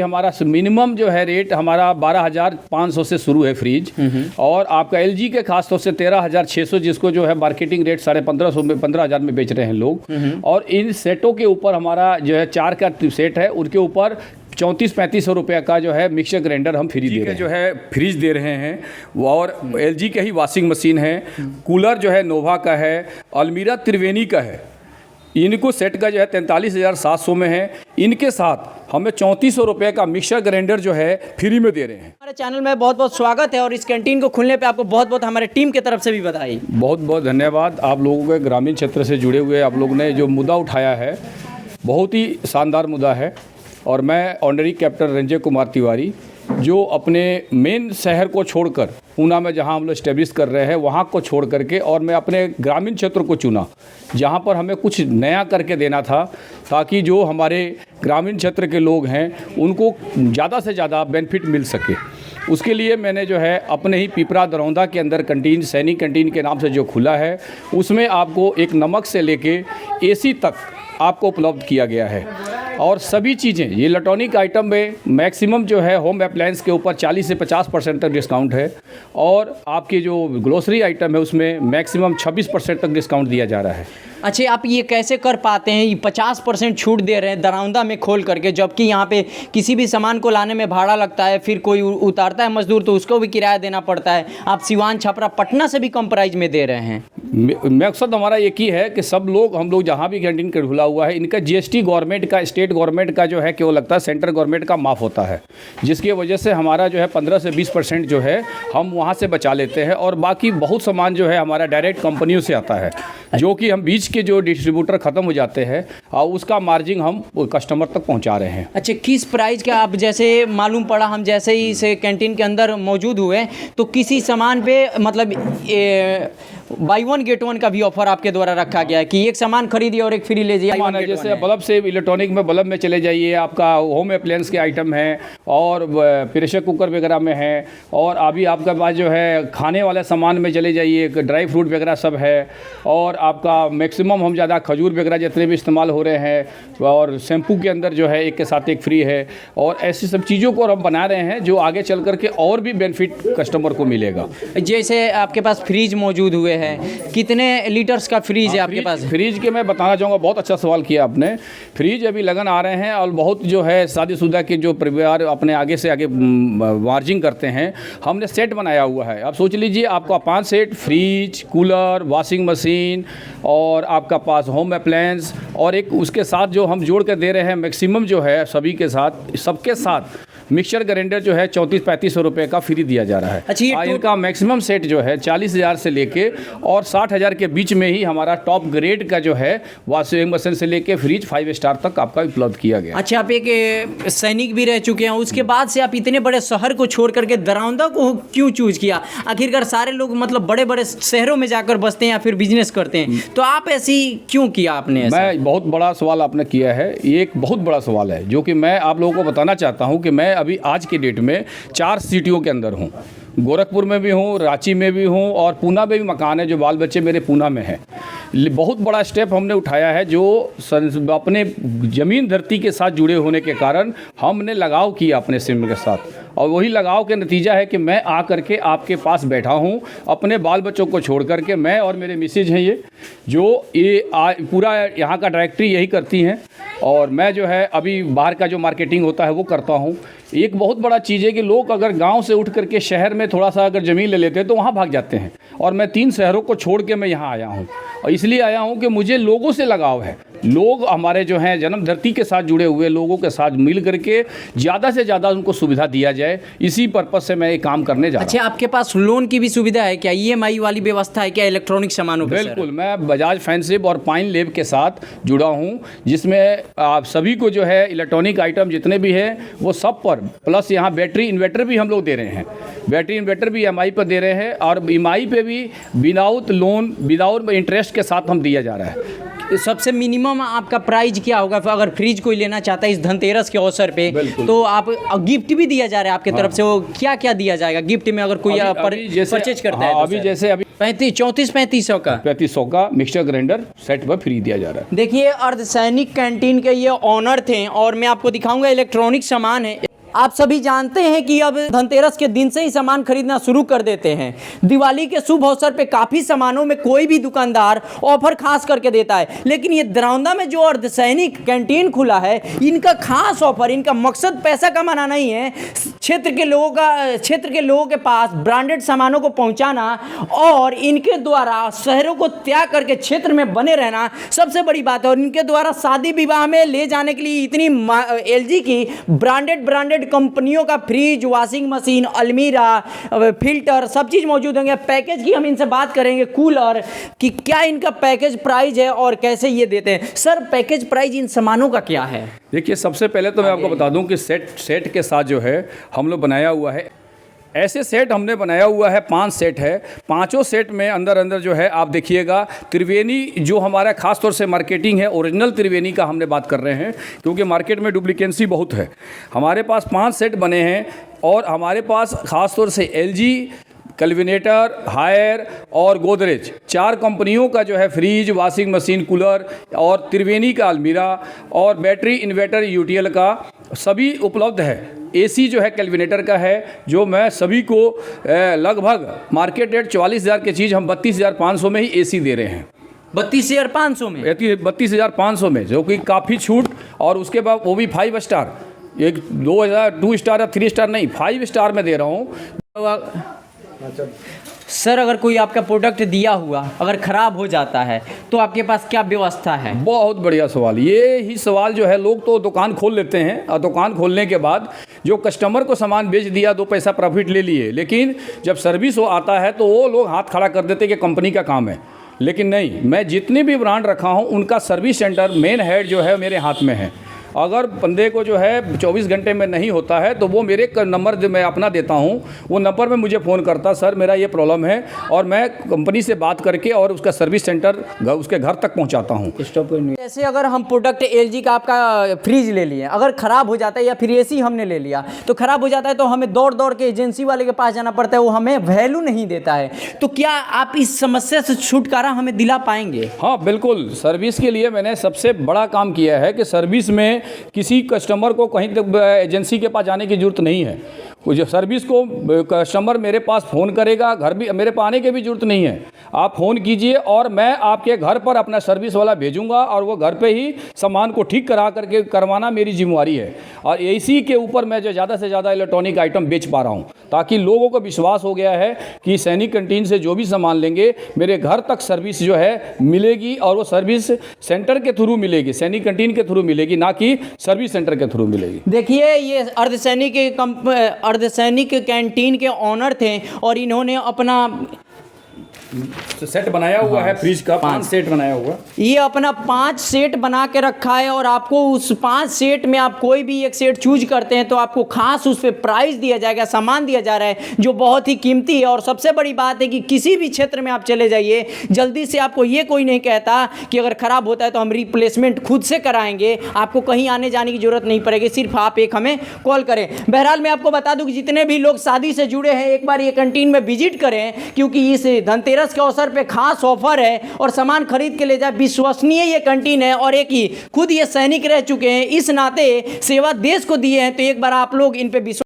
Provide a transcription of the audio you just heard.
हमारा मिनिमम जो है रेट हमारा 12,500 से शुरू है फ्रिज, और आपका एलजी के खास तौर से 13,600, जिसको जो है मार्केटिंग रेट 1550 में 15,000 में बेच रहे हैं लोग। और इन सेटों के ऊपर हमारा जो है 4 का सेट है, उनके ऊपर 34-35 रुपये का जो है मिक्सर ग्राइंडर हम फ्री दे रहे हैं, जो है फ्रिज दे रहे हैं। और एलजी का ही वॉशिंग मशीन है, कूलर जो है नोवा का है, अलमीरा त्रिवेणी का है। इनको सेट का जो है 43,700 में है। इनके साथ हमें 3400 रुपये का मिक्सर ग्राइंडर जो है फ्री में दे रहे हैं। हमारे चैनल में बहुत बहुत स्वागत है, और इस कैंटीन को खुलने पे आपको बहुत बहुत हमारे टीम की तरफ से भी बधाई। बहुत बहुत धन्यवाद। आप लोगों के ग्रामीण क्षेत्र से जुड़े हुए आप लोग ने जो मुद्दा उठाया है, बहुत ही शानदार मुद्दा है। और मैं ऑनरी कैप्टन रंजय कुमार तिवारी, जो अपने मेन शहर को छोड़कर पूना में जहां हम लोग इस्टेब्लिश कर रहे हैं, वहां को छोड़ करके और मैं अपने ग्रामीण क्षेत्र को चुना, जहां पर हमें कुछ नया करके देना था, ताकि जो हमारे ग्रामीण क्षेत्र के लोग हैं उनको ज़्यादा से ज़्यादा बेनिफिट मिल सके। उसके लिए मैंने जो है अपने ही पिपरा दरौंदा के अंदर कैंटीन, सैनिक कैंटीन के नाम से जो खुला है, उसमें आपको एक नमक से लेके एसी तक आपको उपलब्ध किया गया है। और सभी चीज़ें, ये इलेक्ट्रॉनिक आइटम में मैक्सिमम जो है होम अप्लायंस के ऊपर 40 से 50% तक डिस्काउंट है, और आपके जो ग्रोसरी आइटम है उसमें मैक्सिमम 26% तक डिस्काउंट दिया जा रहा है। अच्छा, आप ये कैसे कर पाते हैं? ये 50% छूट दे रहे हैं दरौंदा में खोल करके, जबकि यहाँ पे किसी भी सामान को लाने में भाड़ा लगता है, फिर कोई उतारता है मजदूर तो उसको भी किराया देना पड़ता है। आप सिवान, छपरा, पटना से भी कम प्राइस में दे रहे हैं। मकसद हमारा एक ही है कि सब लोग, हम लोग जहाँ भी कैंटीन खुला हुआ है, इनका जीएसटी गवर्नमेंट का, स्टेट गवर्नमेंट का जो है कि वो लगता है सेंट्रल गवर्नमेंट का माफ़ होता है, जिसकी वजह से हमारा जो है 15 से 20% जो है हम वहाँ से बचा लेते हैं। और बाकी बहुत सामान जो है हमारा डायरेक्ट कंपनियों से आता है, जो कि हम बीच के जो डिस्ट्रीब्यूटर ख़त्म हो जाते हैं और उसका मार्जिन हम कस्टमर तक पहुँचा रहे हैं। अच्छा, किस प्राइस का? आप जैसे मालूम पड़ा, हम जैसे ही इस कैंटीन के अंदर मौजूद हुए तो किसी सामान पे मतलब बाई 1 गेट 1 का भी ऑफर आपके द्वारा रखा गया है कि एक सामान खरीदिए और एक फ्री ले जाइए। जैसे बल्ब से इलेक्ट्रॉनिक में बल्ब में चले जाइए, आपका होम अप्लायंस के आइटम हैं, और प्रेशर कुकर वगैरह में है, और अभी आपके पास जो है खाने वाले सामान में चले जाइए, ड्राई फ्रूट वगैरह सब है। और आपका मैक्सिमम हम ज़्यादा खजूर वगैरह जितने भी इस्तेमाल हो रहे हैं, और शैम्पू के अंदर जो है एक के साथ एक फ्री है। और ऐसी सब चीज़ों को हम बना रहे हैं जो आगे चल करके और भी बेनिफिट कस्टमर को मिलेगा। जैसे आपके पास फ्रिज मौजूद हुए हैं, कितने लीटर्स का फ्रिज है आपके पास? फ्रिज के मैं बताना चाहूँगा, बहुत अच्छा सवाल किया आपने। फ्रिज अभी लगन आ रहे हैं, और बहुत जो है शादीशुदा के जो परिवार अपने आगे से आगे मार्जिन करते हैं, हमने सेट बनाया हुआ है। आप सोच लीजिए, आपका 5 set fridge, cooler, washing machine, और आपका पास होम अप्लायंस, और एक उसके साथ जो हम जोड़ कर दे रहे हैं मैक्सिमम जो है सभी के साथ, सबके साथ मिक्सर ग्राइंडर जो है 34-35 रुपये का फ्री दिया जा रहा है। अच्छा, इनका मैक्सिमम सेट जो है 40,000 से लेके और 60,000 के बीच में ही हमारा टॉप ग्रेड का जो है वॉशिंग मशीन से लेके फ्रिज 5 स्टार तक आपका उपलब्ध किया गया। अच्छा, आप एक सैनिक भी रह चुके हैं, उसके बाद से आप इतने बड़े शहर को छोड़ करके दरौंदा को क्यों चूज किया? आखिरकार सारे लोग मतलब बड़े बड़े शहरों में जाकर बसते हैं या फिर बिजनेस करते हैं, तो आप ऐसी क्यों किया आपने ऐसा? मैं बहुत बड़ा सवाल आपने किया है, ये एक बहुत बड़ा सवाल है, जो कि मैं आप लोगों को बताना चाहता हूँ कि मैं अभी आज के डेट में 4 सिटियों के अंदर हूँ। गोरखपुर में भी हूँ, रांची में भी हूँ, और पूना में भी मकान है, जो बाल बच्चे मेरे पूना में हैं। बहुत बड़ा स्टेप हमने उठाया है, जो अपने ज़मीन धरती के साथ जुड़े होने के कारण हमने लगाव किया अपने सिम के साथ, और वही लगाव के नतीजा है कि मैं आ करके आपके पास बैठा हूँ अपने बाल बच्चों को छोड़ करके। मैं और मेरे मिसेज हैं ये, जो पूरा यहाँ का डायरेक्टरी यही करती हैं, और मैं जो है अभी बाहर का जो मार्केटिंग होता है वो करता हूँ। एक बहुत बड़ा चीज़ है कि लोग अगर गांव से उठ करके शहर में थोड़ा सा अगर ज़मीन ले लेते हैं तो वहाँ भाग जाते हैं, और मैं 3 शहरों को छोड़ के मैं यहाँ आया हूँ, और इसलिए आया हूँ कि मुझे लोगों से लगाव है। लोग हमारे जो हैं जन्म धरती के साथ जुड़े हुए लोगों के साथ मिल करके ज़्यादा से ज़्यादा उनको सुविधा दिया जाए, इसी पर्पज़ से मैं ये काम करने जा रहा हूँ। अच्छा, आपके पास लोन की भी सुविधा है क्या? EMI वाली व्यवस्था है क्या इलेक्ट्रॉनिक सामानों पर? बिल्कुल, मैं बजाज फैंसिव और पाइन लेब के साथ जुड़ा हूँ, जिसमें आप सभी को जो है इलेक्ट्रॉनिक आइटम जितने भी हैं वो सब पर, प्लस यहाँ बैटरी इन्वर्टर भी हम लोग दे रहे हैं। बैटरी इन्वर्टर भी EMI पर दे रहे हैं, और EMI पे भी विदाउट लोन, विदाउट इंटरेस्ट के साथ हम दिया जा रहा है। सबसे मिनिमम आपका प्राइस क्या होगा अगर फ्रिज कोई लेना चाहता है इस धनतेरस के अवसर पे? तो आप गिफ्ट भी दिया जा रहा है आपकी तरफ से, वो क्या क्या दिया जाएगा गिफ्ट में अगर कोई परचेज करता है? अभी जैसे अभी 3500 का 3500 का मिक्सर ग्राइंडर सेट पर फ्री दिया जा रहा है। देखिए, अर्धसैनिक कैंटीन के ये ऑनर थे, और मैं आपको दिखाऊंगा इलेक्ट्रॉनिक सामान है। आप सभी जानते हैं कि अब धनतेरस के दिन से ही सामान खरीदना शुरू कर देते हैं। दिवाली के शुभ अवसर पे काफ़ी सामानों में कोई भी दुकानदार ऑफर खास करके देता है, लेकिन ये दरौंदा में जो अर्धसैनिक कैंटीन खुला है, इनका खास ऑफर, इनका मकसद पैसा कमाना नहीं है, क्षेत्र के लोगों के पास ब्रांडेड सामानों को पहुंचाना और इनके द्वारा शहरों को त्याग करके क्षेत्र में बने रहना सबसे बड़ी बात है। और इनके द्वारा शादी विवाह में ले जाने के लिए इतनी एलजी की ब्रांडेड कंपनियों का फ्रिज, वॉशिंग मशीन, अलमीरा, फिल्टर सब चीज़ मौजूद होंगे। पैकेज की हम इनसे बात करेंगे, कूलर कि क्या इनका पैकेज प्राइस है और कैसे ये देते हैं। सर, पैकेज प्राइस इन सामानों का क्या है? देखिए, सबसे पहले तो मैं आपको बता दूं कि सेट के साथ जो है हम लोग बनाया हुआ है, ऐसे सेट हमने बनाया हुआ है, 5 सेट है। पांचों सेट में अंदर जो है आप देखिएगा, त्रिवेणी जो हमारा खास तौर से मार्केटिंग है, ओरिजिनल त्रिवेणी का हमने बात कर रहे हैं, क्योंकि मार्केट में डुप्लीकेंसी बहुत है। हमारे पास 5 सेट बने हैं और हमारे पास खास तौर से एलजी, कैलविनेटर, हायर और गोदरेज 4 कंपनियों का जो है फ्रिज, वॉशिंग मशीन, कूलर और त्रिवेणी का अलमीरा और बैटरी इन्वर्टर यूटीएल का सभी उपलब्ध है। एसी जो है कैलविनेटर का है, जो मैं सभी को लगभग मार्केट रेट 44,000 की चीज़ हम 32,500 में ही एसी दे रहे हैं। 32,500 में? 32,500 में, जो कि काफ़ी छूट। और उसके बाद वो भी 5 स्टार, एक 2 स्टार या 3 स्टार नहीं, 5 स्टार में दे रहा हूँ। सर, अगर कोई आपका प्रोडक्ट दिया हुआ अगर ख़राब हो जाता है तो आपके पास क्या व्यवस्था है? बहुत बढ़िया सवाल। ये ही सवाल जो है, लोग तो दुकान खोल लेते हैं और दुकान खोलने के बाद जो कस्टमर को सामान बेच दिया, 2 पैसा प्रॉफिट ले लिए, लेकिन जब सर्विस हो आता है तो वो लोग हाथ खड़ा कर देते हैं कि कंपनी का काम है। लेकिन नहीं, मैं जितने भी ब्रांड रखा हूँ उनका सर्विस सेंटर मेन हेड जो है मेरे हाथ में है। अगर बंदे को जो है 24 घंटे में नहीं होता है तो वो मेरे नंबर जो मैं अपना देता हूँ, वो नंबर में मुझे फ़ोन करता, सर मेरा ये प्रॉब्लम है, और मैं कंपनी से बात करके और उसका सर्विस सेंटर उसके घर तक पहुँचाता हूँ। जैसे अगर हम प्रोडक्ट एलजी का आपका फ्रिज ले लिए, अगर ख़राब हो जाता है, या फिर एसी हमने ले लिया तो ख़राब हो जाता है, तो हमें दौड़ के एजेंसी वाले के पास जाना पड़ता है, वो हमें वैल्यू नहीं देता है। तो क्या आप इस समस्या से छुटकारा हमें दिला पाएंगे? हाँ बिल्कुल। सर्विस के लिए मैंने सबसे बड़ा काम किया है कि सर्विस में किसी कस्टमर को कहीं तक एजेंसी के पास जाने की ज़रूरत नहीं है। जो सर्विस को कस्टमर मेरे पास फ़ोन करेगा, घर भी मेरे पास आने की भी ज़रूरत नहीं है। आप फ़ोन कीजिए और मैं आपके घर पर अपना सर्विस वाला भेजूंगा और वो घर पे ही सामान को ठीक करा करके करवाना मेरी जिम्मेवारी है। और इसी के ऊपर मैं जो ज़्यादा से ज़्यादा इलेक्ट्रॉनिक आइटम बेच पा रहा हूँ, ताकि लोगों को विश्वास हो गया है कि सैनिक कैंटीन से जो भी सामान लेंगे मेरे घर तक सर्विस जो है मिलेगी, और वो सर्विस सेंटर के थ्रू मिलेगी, सैनिक कैंटीन के थ्रू मिलेगी, ना कि सर्विस सेंटर के थ्रू मिलेगी। देखिए, ये अर्धसैनिक कैंटीन के ऑनर थे और इन्होंने अपना सेट बनाया हुआ है, फ्रिज का 5 सेट बनाया हुआ। ये अपना 5 सेट बना के रखा है, और आपको उस 5 सेट में आप कोई भी एक सेट चूज करते हैं तो आपको खास उस पर प्राइस दिया जाएगा, सामान दिया जा रहा है जो बहुत ही कीमती है। और सबसे बड़ी बात है कि किसी भी क्षेत्र में आप चले जाइए, जल्दी से आपको ये कोई नहीं कहता कि अगर ख़राब होता है तो हम रिप्लेसमेंट खुद से कराएंगे, आपको कहीं आने जाने की ज़रूरत नहीं पड़ेगी, सिर्फ आप एक हमें कॉल करें। बहरहाल मैं आपको बता दूं कि जितने भी लोग शादी से जुड़े हैं, एक बार ये कैंटीन में विजिट करें, क्योंकि इस धनतेरस के अवसर पे खास ऑफर है और सामान खरीद के ले जाए। विश्वसनीय ये कैंटीन है, और एक ही खुद ये सैनिक रह चुके हैं, इस नाते सेवा देश को दिए हैं, तो एक बार आप लोग इन पे विश्वास